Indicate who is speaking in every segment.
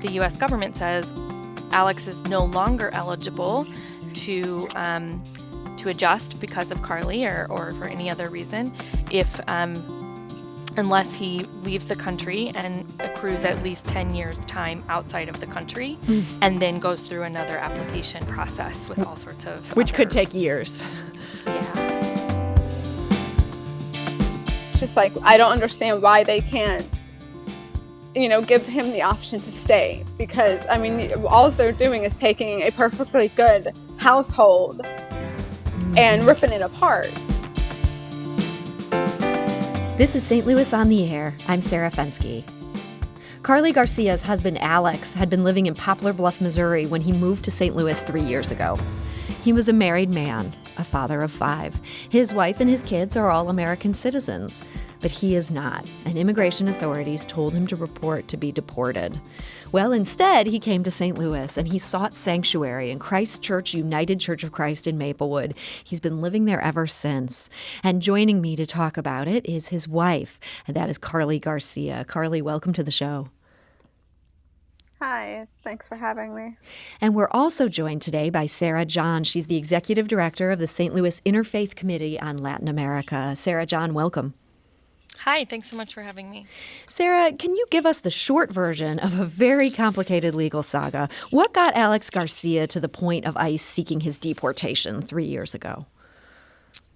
Speaker 1: the U.S. government says Alex is no longer eligible to adjust because of Carly or for any other reason, unless he leaves the country and accrues at least 10 years time outside of the country, and then goes through another application process with all sorts of
Speaker 2: which could take years.
Speaker 1: Yeah.
Speaker 3: It's just like, I don't understand why they can't, give him the option to stay, because, all they're doing is taking a perfectly good household and ripping it apart.
Speaker 2: This is St. Louis on the Air. I'm Sarah Fensky. Carly Garcia's husband, Alex, had been living in Poplar Bluff, Missouri when he moved to St. Louis 3 years ago. He was a married man, a father of 5. His wife and his kids are all American citizens, but he is not, and immigration authorities told him to report to be deported. Well, instead, he came to St. Louis, and he sought sanctuary in Christ Church United Church of Christ in Maplewood. He's been living there ever since. And joining me to talk about it is his wife, and that is Carly Garcia. Carly, welcome to the show.
Speaker 3: Hi, thanks for having me.
Speaker 2: And we're also joined today by Sarah John. She's the executive director of the St. Louis Interfaith Committee on Latin America. Sarah John, welcome.
Speaker 1: Hi, thanks so much for having me.
Speaker 2: Sarah, can you give us the short version of a very complicated legal saga? What got Alex Garcia to the point of ICE seeking his deportation 3 years ago?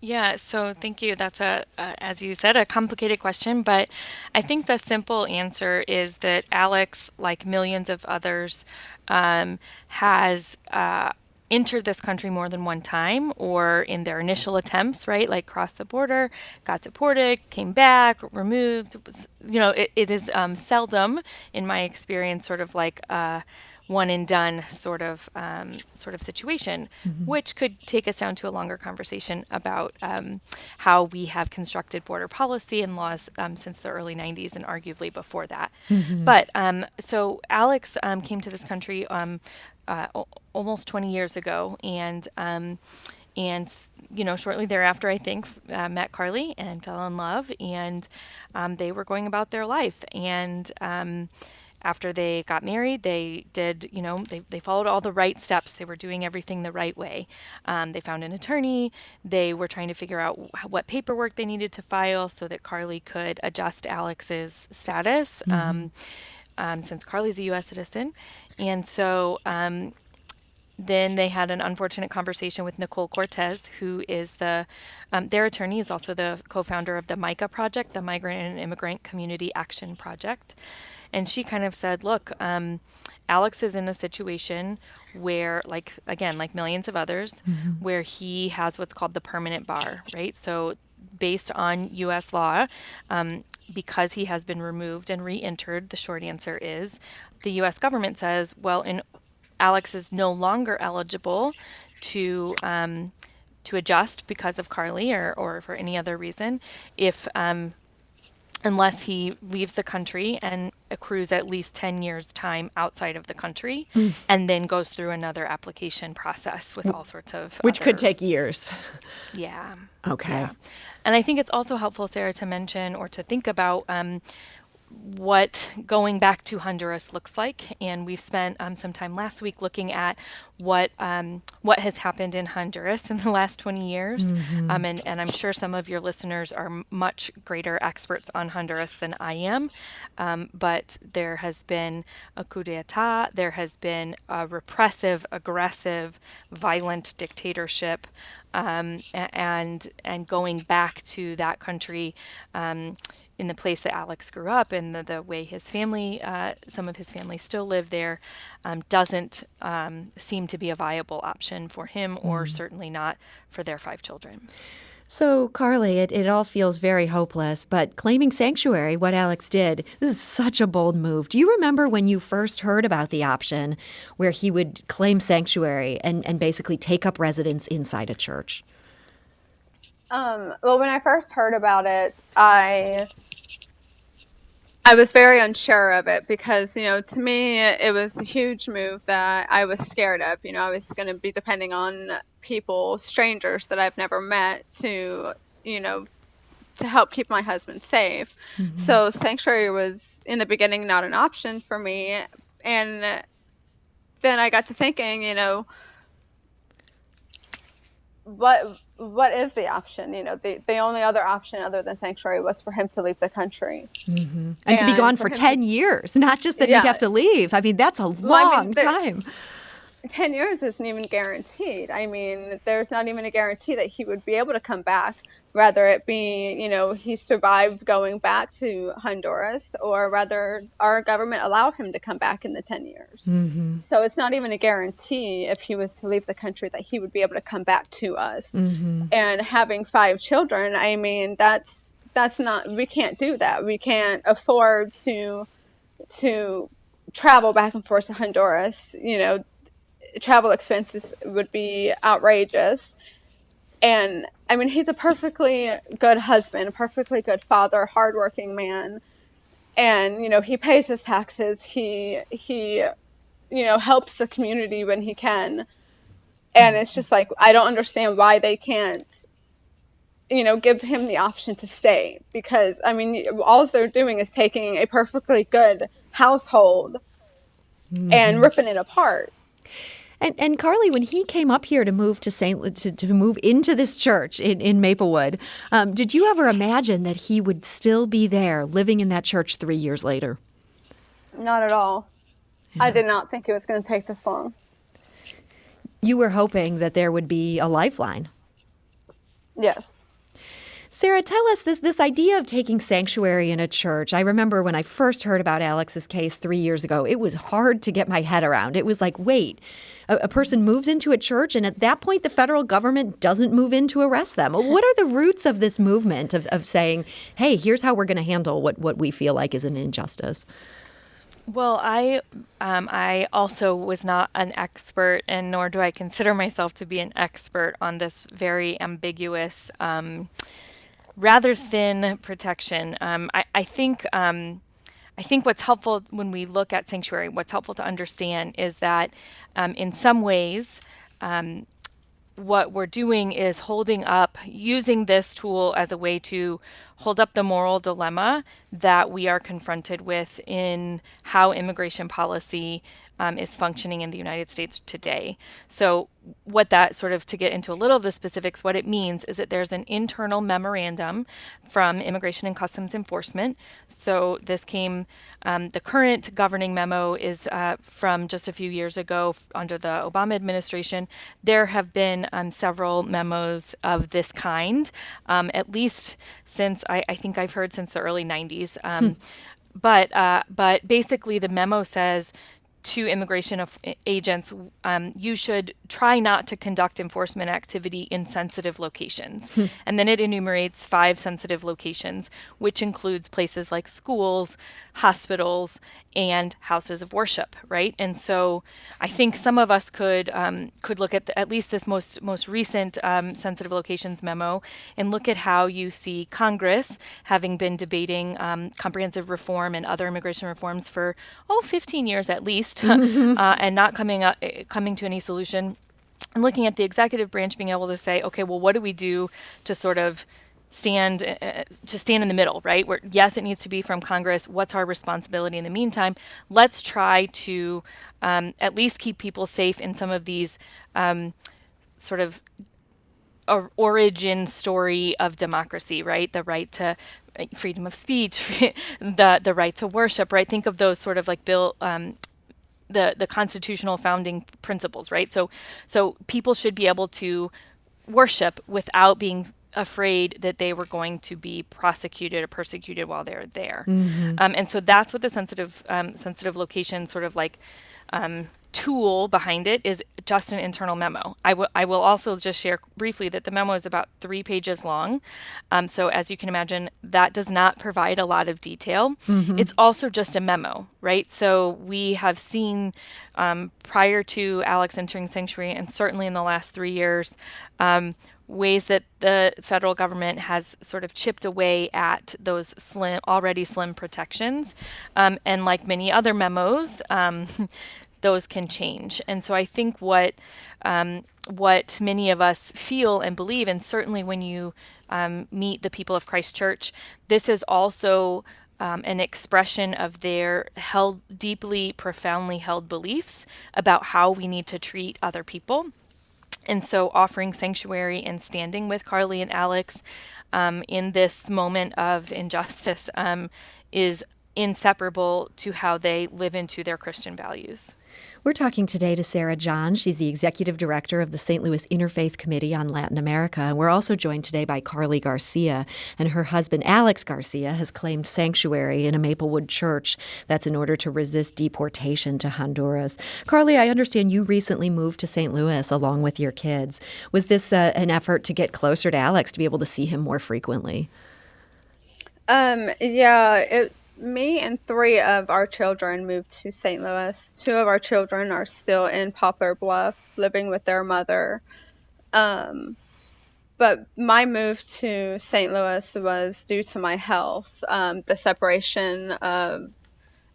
Speaker 1: Yeah, so thank you. That's as you said, a complicated question, but I think the simple answer is that Alex, like millions of others, has entered this country more than one time, or in their initial attempts, right? Like crossed the border, got deported, came back, removed. It is seldom, in my experience, sort of like a one and done sort of situation, which could take us down to a longer conversation about how we have constructed border policy and laws since the early 90s and arguably before that. But so Alex came to this country almost 20 years ago, and shortly thereafter, I think, met Carly and fell in love, and they were going about their life. And after they got married, they did, they followed all the right steps. They were doing everything the right way. They found an attorney. They were trying to figure out what paperwork they needed to file so that Carly could adjust Alex's status, since Carly's a U.S. citizen. And so then they had an unfortunate conversation with Nicole Cortez, who is their attorney, is also the co-founder of the MICA project, the Migrant and Immigrant Community Action Project. And she kind of said, look, Alex is in a situation where, like millions of others, where he has what's called the permanent bar, right? So based on U.S. law, because he has been removed and re-entered, the short answer is the U.S. government says, well, Alex is no longer eligible to adjust because of Carly or for any other reason, unless he leaves the country and accrues at least 10 years time outside of the country, and then goes through another application process with all sorts of
Speaker 2: which could take years.
Speaker 1: Yeah.
Speaker 2: Okay.
Speaker 1: Yeah. And I think it's also helpful, Sarah, to mention or to think about what going back to Honduras looks like. And we've spent some time last week looking at what has happened in Honduras in the last 20 years. And I'm sure some of your listeners are much greater experts on Honduras than I am. But there has been a coup d'etat. There has been a repressive, aggressive, violent dictatorship. And going back to that country, in the place that Alex grew up and the way his family, some of his family still live there, doesn't seem to be a viable option for him, or certainly not for their 5 children.
Speaker 2: So, Carly, it all feels very hopeless, but claiming sanctuary, what Alex did, this is such a bold move. Do you remember when you first heard about the option where he would claim sanctuary and basically take up residence inside a church?
Speaker 3: Well, when I first heard about it, I was very unsure of it because, to me, it was a huge move that I was scared of. I was going to be depending on people, strangers that I've never met to help keep my husband safe. So sanctuary was in the beginning not an option for me. And then I got to thinking, what is the option? The only other option other than sanctuary was for him to leave the country.
Speaker 2: And to be gone
Speaker 3: And
Speaker 2: for
Speaker 3: for him
Speaker 2: 10 years, not just that he'd have
Speaker 3: yeah.
Speaker 2: to leave. I mean, that's a
Speaker 3: Well, I mean,
Speaker 2: long time.
Speaker 3: 10 years isn't even guaranteed. I mean, there's not even a guarantee that he would be able to come back, rather it be, he survived going back to Honduras, or rather our government allow him to come back in the 10 years. So it's not even a guarantee if he was to leave the country that he would be able to come back to us. And having 5 children, I mean, that's not, we can't do that. We can't afford to travel back and forth to Honduras. Travel expenses would be outrageous. And I mean, he's a perfectly good husband, a perfectly good father, hardworking man. And, he pays his taxes. He helps the community when he can. And it's just like, I don't understand why they can't, give him the option to stay. Because, I mean, all they're doing is taking a perfectly good household and ripping it apart.
Speaker 2: And Carly, when he came up here to move to move into this church in Maplewood, did you ever imagine that he would still be there, living in that church 3 years later?
Speaker 3: Not at all. Yeah. I did not think it was going to take this long.
Speaker 2: You were hoping that there would be a lifeline.
Speaker 3: Yes.
Speaker 2: Sarah, tell us this idea of taking sanctuary in a church. I remember when I first heard about Alex's case 3 years ago, it was hard to get my head around. It was like, wait, a person moves into a church, and at that point, the federal government doesn't move in to arrest them. What are the roots of this movement of saying, hey, here's how we're going to handle what we feel like is an injustice?
Speaker 1: Well, I also was not an expert, and nor do I consider myself to be an expert on this very ambiguous rather thin protection. I think what's helpful when we look at sanctuary, what's helpful to understand is that in some ways, what we're doing is using this tool as a way to hold up the moral dilemma that we are confronted with in how immigration policy is functioning in the United States today. So what that sort of, to get into a little of the specifics, what it means is that there's an internal memorandum from Immigration and Customs Enforcement. So this came, the current governing memo is from just a few years ago under the Obama administration. There have been several memos of this kind, at least since, I think I've heard since the early 90s. But basically the memo says to immigration agents, you should try not to conduct enforcement activity in sensitive locations. And then it enumerates 5 sensitive locations, which includes places like schools, hospitals, and houses of worship, right? And so I think some of us could look at least this most recent sensitive locations memo and look at how you see Congress having been debating comprehensive reform and other immigration reforms for 15 years at least, and not coming to any solution. And looking at the executive branch being able to say, okay, well, what do we do to sort of stand in the middle, right? Where yes, it needs to be from Congress. What's our responsibility in the meantime? Let's try to at least keep people safe in some of these sort of origin story of democracy, right? The right to freedom of speech, the right to worship, right? Think of those sort of like the constitutional founding principles, right? So people should be able to worship without being afraid that they were going to be prosecuted or persecuted while they're there. And so that's what the sensitive location sort of like tool behind it is, just an internal memo. I will also just share briefly that the memo is about 3 pages long. So as you can imagine, that does not provide a lot of detail. It's also just a memo, right? So we have seen prior to Alex entering sanctuary, and certainly in the last 3 years, ways that the federal government has sort of chipped away at those already slim protections. And like many other memos, those can change. And so I think what many of us feel and believe, and certainly when you meet the people of Christ Church, this is also an expression of their deeply, profoundly held beliefs about how we need to treat other people. And so offering sanctuary and standing with Carly and Alex in this moment of injustice is inseparable to how they live into their Christian values.
Speaker 2: We're talking today to Sarah John. She's the executive director of the St. Louis Interfaith Committee on Latin America. And we're also joined today by Carly Garcia. And her husband, Alex Garcia, has claimed sanctuary in a Maplewood church. That's in order to resist deportation to Honduras. Carly, I understand you recently moved to St. Louis along with your kids. Was this an effort to get closer to Alex, to be able to see him more frequently?
Speaker 3: Yeah, me and three of our children moved to St. Louis. Two of our children are still in Poplar Bluff, living with their mother. But my move to St. Louis was due to my health. The separation of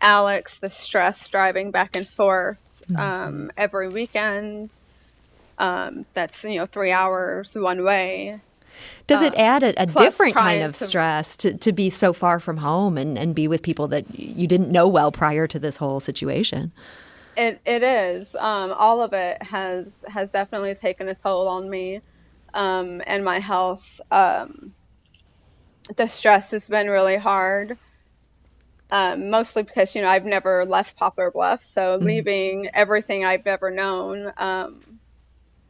Speaker 3: Alex, the stress driving back and forth every weekend. That's 3 hours one way.
Speaker 2: Does it add a different kind of stress to be so far from home and be with people that you didn't know well prior to this whole situation?
Speaker 3: It is. All of it has definitely taken a toll on me and my health. The stress has been really hard, mostly because, I've never left Poplar Bluff. So leaving everything I've ever known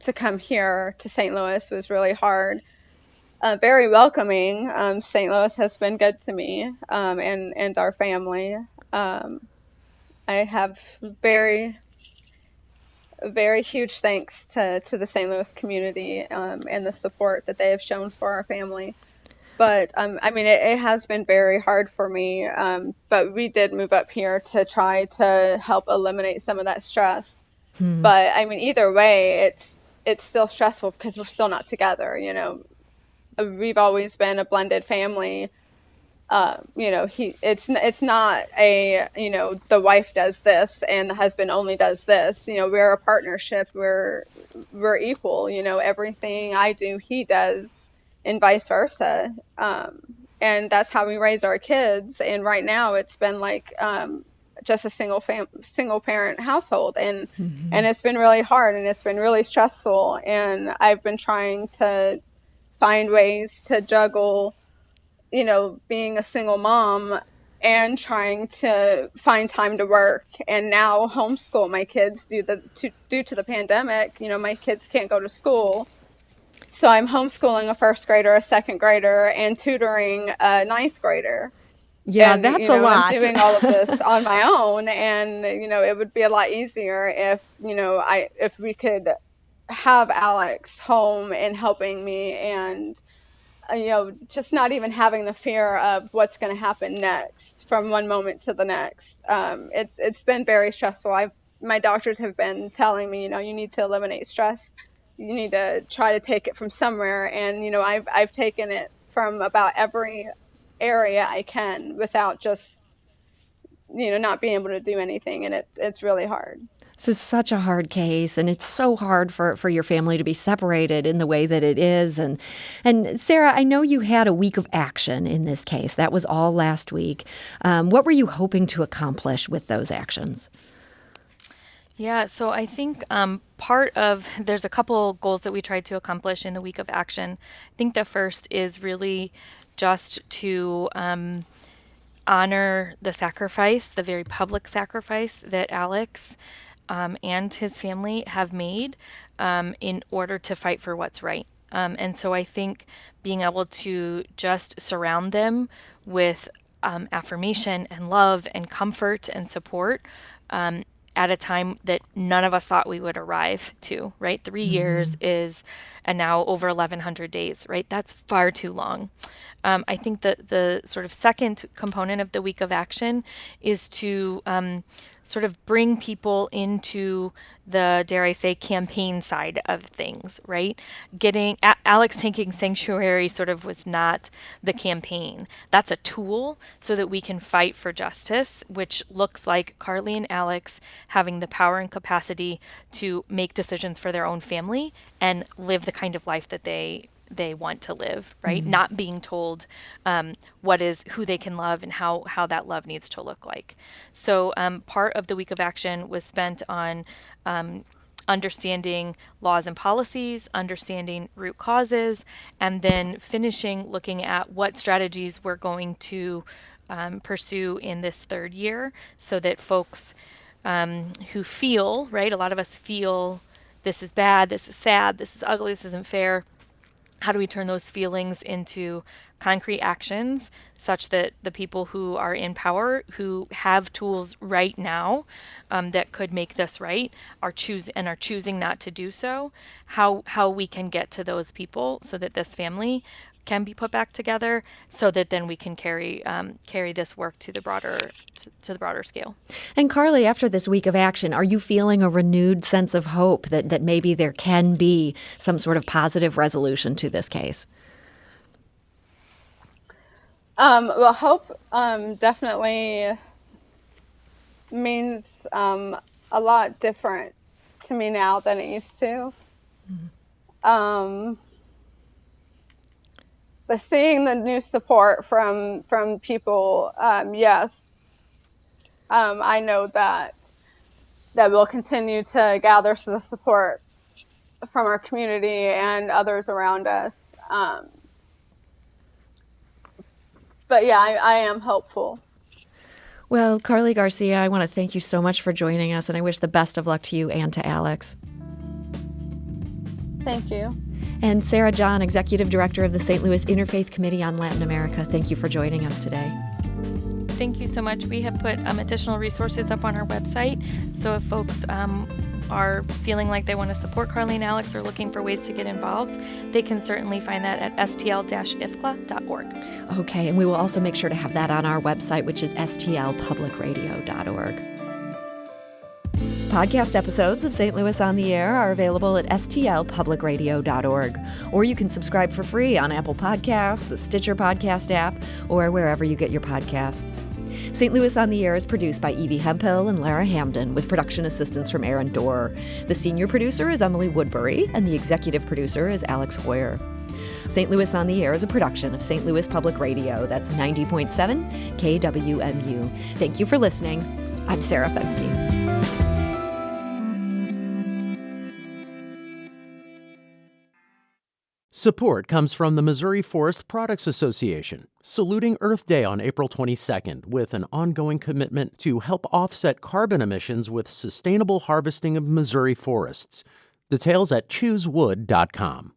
Speaker 3: to come here to St. Louis was really hard. Very welcoming. St. Louis has been good to me and our family. I have very, very huge thanks to the St. Louis community and the support that they have shown for our family. But it has been very hard for me. But we did move up here to try to help eliminate some of that stress. But either way, it's still stressful because we're still not together. We've always been a blended family. It's not the wife does this and the husband only does this. We're a partnership. We're equal. Everything I do, he does, and vice versa. And that's how we raise our kids. And right now, it's been like just a single parent household, and it's been really hard and it's been really stressful. And I've been trying to find ways to juggle, being a single mom and trying to find time to work and now homeschool my kids due to the pandemic. My kids can't go to school. So I'm homeschooling a first grader, a second grader, and tutoring a ninth grader.
Speaker 2: Yeah,
Speaker 3: and,
Speaker 2: that's a lot.
Speaker 3: I'm doing all of this on my own, and it would be a lot easier if we could have Alex home and helping me, and just not even having the fear of what's going to happen next from one moment to the next. It's been very stressful. My doctors have been telling me, you need to eliminate stress. You need to try to take it from somewhere, and I've taken it from about every area I can without just not being able to do anything, and it's really hard.
Speaker 2: This is such a hard case, and it's so hard for your family to be separated in the way that it is. And Sarah, I know you had a week of action in this case. That was all last week. What were you hoping to accomplish with those actions?
Speaker 1: Yeah, so I think there's a couple goals that we tried to accomplish in the week of action. I think the first is really just to honor the sacrifice, the very public sacrifice that Alex and his family have made in order to fight for what's right. And so I think being able to just surround them with affirmation and love and comfort and support at a time that none of us thought we would arrive to, right? 3 years is, and now over 1,100 days, right? That's far too long. I think that the sort of second component of the week of action is to sort of bring people into the, dare I say, campaign side of things, right? Alex taking sanctuary sort of was not the campaign. That's a tool so that we can fight for justice, which looks like Carly and Alex having the power and capacity to make decisions for their own family and live the kind of life that they they want to live, right? Not being told who they can love and how that love needs to look like. So part of the week of action was spent on understanding laws and policies, understanding root causes, and then finishing looking at what strategies we're going to pursue in this third year so that folks who feel, right, a lot of us feel this is bad, this is sad, this is ugly, this isn't fair. How do we turn those feelings into concrete actions such that the people who are in power, who have tools right now that could make this right, are choosing not to do so? How we can get to those people so that this family can be put back together, so that then we can carry this work to the broader scale.
Speaker 2: And Carly, after this week of action, are you feeling a renewed sense of hope that maybe there can be some sort of positive resolution to this case?
Speaker 3: Well, hope definitely means a lot different to me now than it used to. But seeing the new support from people, yes, I know that we'll continue to gather the support from our community and others around us. But yeah, I am hopeful.
Speaker 2: Well, Carly Garcia, I want to thank you so much for joining us, and I wish the best of luck to you and to Alex.
Speaker 3: Thank you.
Speaker 2: And Sarah John, Executive Director of the St. Louis Interfaith Committee on Latin America, thank you for joining us today.
Speaker 1: Thank you so much. We have put additional resources up on our website, so if folks are feeling like they want to support Carly and Alex or looking for ways to get involved, they can certainly find that at stl-ifcla.org.
Speaker 2: Okay, and we will also make sure to have that on our website, which is stlpublicradio.org. Podcast episodes of St. Louis on the Air are available at stlpublicradio.org, or you can subscribe for free on Apple Podcasts, the Stitcher podcast app, or wherever you get your podcasts. St. Louis on the Air is produced by Evie Hemphill and Lara Hamden, with production assistance from Aaron Dorr. The senior producer is Emily Woodbury, and the executive producer is Alex Hoyer. St. Louis on the Air is a production of St. Louis Public Radio. That's 90.7 KWMU. Thank you for listening. I'm Sarah Fensky.
Speaker 4: Support comes from the Missouri Forest Products Association, saluting Earth Day on April 22nd with an ongoing commitment to help offset carbon emissions with sustainable harvesting of Missouri forests. Details at choosewood.com.